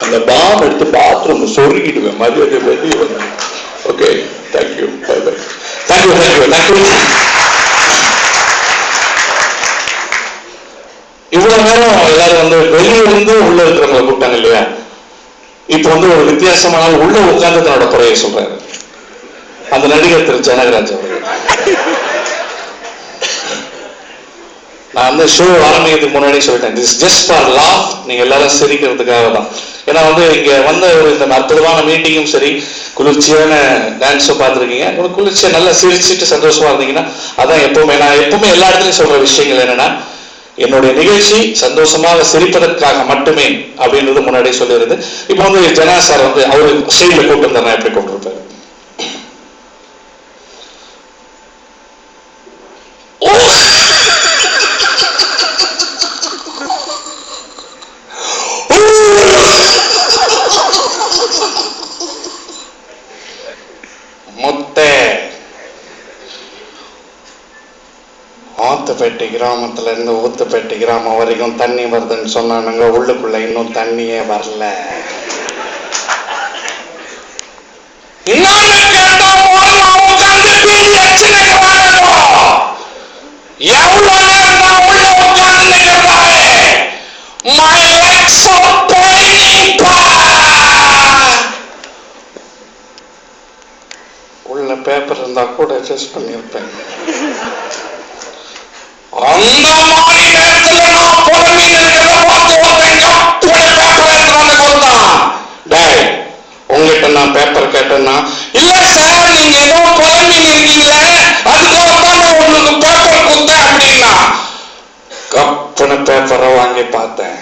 அந்த பாம் எடுத்து பாத்ரூம் சொருகிடுவேன் மரியாதை வெளியே வந்து. Okay, thank you, bye bye. Thank you thank you thank you. இவ்வளவு நேரம் எல்லாரும் வந்து வெளியே இருந்து உள்ள இருக்கிறவங்களை கூப்பிட்டாங்க இல்லையா? இப்ப வந்து ஒரு வித்தியாசமான உள்ள உட்கார்ந்து தன்னோட குறையை சொல்றாரு அந்த நடிகர் திரு ஜனகராஜ் அவர்கள். நான் வந்து ஷோ ஆரம்பிக்கிறதுக்கு முன்னாடி சொல்லிட்டேன், திஸ் ஜஸ்ட் ஃபார் லாஃப், நீங்க எல்லாரும் சிரிக்கிறதுக்காக தான். ஏன்னா வந்து இங்க வந்த ஒரு இந்த அற்புதமான மீட்டிங்கும் சரி, குளிர்ச்சியான டான்ஸும் பார்த்துருக்கீங்க. உங்களுக்கு குளிர்ச்சியா நல்லா சிரிச்சுட்டு சந்தோஷமா இருந்தீங்கன்னா அதான் எப்பவுமே நான் எப்பவுமே எல்லா இடத்துலையும் சொல்ற விஷயங்கள் என்னன்னா, என்னுடைய நிகழ்ச்சி சந்தோஷமாக சிரிப்பதற்காக மட்டுமே அப்படின்றது முன்னாடியே சொல்லிடுது. இப்போ வந்து ஜனா சார் வந்து அவரு ஸ்டேஜ்ல கூப்பிட்டு இருந்தா எப்படி கூப்பிட்டுருப்பாரு? ஆத்துப்பேட்டை கிராமத்துல இருந்து ஊத்துப்பேட்டை கிராமம் வரைக்கும் தண்ணி வருதுன்னு சொன்னானுங்க, உள்ளுக்குள்ள இன்னும் தண்ணியே வரல. உள்ள பேப்பர் இருந்தா கூட அட்ஜஸ்ட் பண்ணிருப்பேன். அந்த மாதிரி நேரத்துல நான் புலம்பி இருக்கிறத பார்த்து டேய் உங்ககிட்ட நான் பேப்பர் கேட்டேன்னா, இல்ல சார் நீங்க ஏதோ புலம்பி இருக்கீங்களே அதுக்காகத்தான் நான் உங்களுக்கு பேப்பர் கொடுத்தேன் அப்படின்னா, கப்பன பேப்பரை வாங்கி பார்த்தேன்.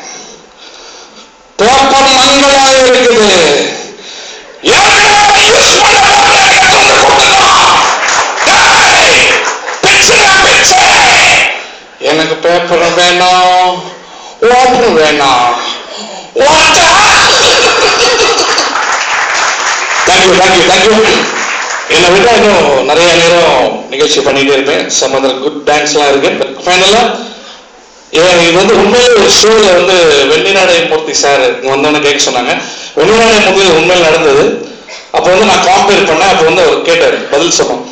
பேப்பர் மங்களாக இருக்குது. எனக்கு பேப்பர் வேணும், ஓப்பன் வேணும். Thank you thank you thank you. என்னை விட இன்னும் நிறைய நேரம் நிகழ்ச்சி பண்ணிட்டே இருப்பேன். சம் அதர் குட் டான்ஸ்லாம் இருக்கு. ஃபைனலா இது வந்து உண்மையிலே ஒரு ஷோல வந்து வெண்ணிநாடை மூர்த்தி சார் வந்தோன்னு கேட்க சொன்னாங்க. வெண்ணிநாடை மூர்த்தி உண்மையில் நடந்தது. அப்போ வந்து நான் காம்பேர் பண்ணேன். அப்போ வந்து அவர் கேட்டார், பதில் சொன்னோம்.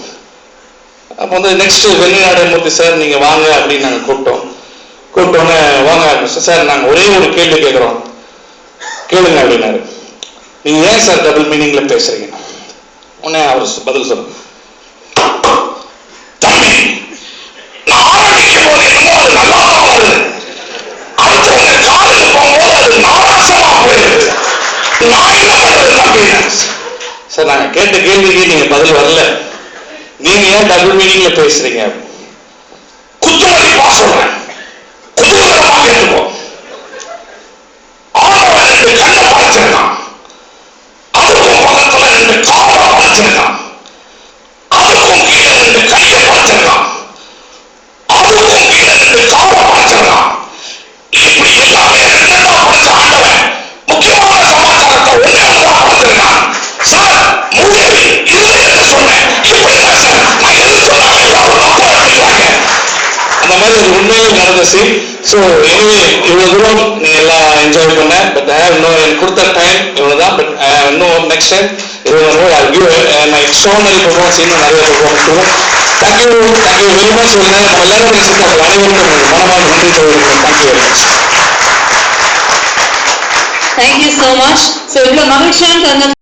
அப்போ வந்து நெக்ஸ்ட் வெண்ணிநாடை மூர்த்தி சார் நீங்க வாங்க அப்படின்னு நாங்கள் கூப்பிட்டோன்னே வாங்க சார் நாங்கள் ஒரே ஒரு கேள்வி கேட்குறோம், கேளுங்க அப்படின்னாரு. நீங்க ஏன் சார் டபுள் மீனிங்ல பேசுறீங்க? உடனே அவர் பதில் சொன்ன, தம்பி நான் ஆரம்பிக்கும் போது என்னமோ அது நல்லா வருது, அடுத்தவங்க காலுக்கு போகும்போது அது நாராசமா போயிடுது, நான் என்ன பண்றது தம்பி? சார் நாங்க கேட்ட கேள்விக்கு நீங்க பதில் வரல, நீங்க ஏன் டபுள் மீனிங்ல பேசுறீங்க? குத்துமதிப்பா சொல்றேன், குதூகலமா கேட்டுப்போம். ஆனவன் ரெண்டு கண்ணை படைச்சிருக்கான், அதுக்கும் பக்கத்துல ரெண்டு காலை படைச்சிருக்கான், அதுக்கும் கீழே ரெண்டு கையை படைச்சிருக்கான், அதுக்கும் கீழே ரெண்டு காலை படைச்சிருக்கான். இப்படி எல்லாமே ரெண்டா படைச்ச ஆண்டவன் முக்கியமான சமாச்சாரத்தை ஒன்னே ஒன்றா படைச்சிருக்கான். சார் மூதேவி இதுல என்ன சொன்னேன், இப்படிதான் சார் நான் எது சொன்னாங்க எல்லாரும் தப்பா எடுத்துக்கிறாங்க. அந்த மாதிரி ஒரு உண்மையில் நடந்த சீன். ஸோ எனவே இவ்வளவு தூரம் நீங்க எல்லாம் என்ஜாய் பண்ண. பட் இன்னும் எனக்கு கொடுத்த டைம் இவ்வளவுதான். பட் இன்னும் நெக்ஸ்ட் டைம் எக்ஸ்ட்ரானரி பெர்ஃபார்மன்ஸ் இன்னும் நிறைய பெர்ஃபார்மன்ஸ் இருக்கும். Thank you thank you very much. நம்ம எல்லாரும் பேசியிருக்காங்க, அனைவருக்கும் மனமான நன்றி தெரிவிக்கிறேன். Thank you very much. Thank you so much. So இவ்வளவு மகிழ்ச்சியான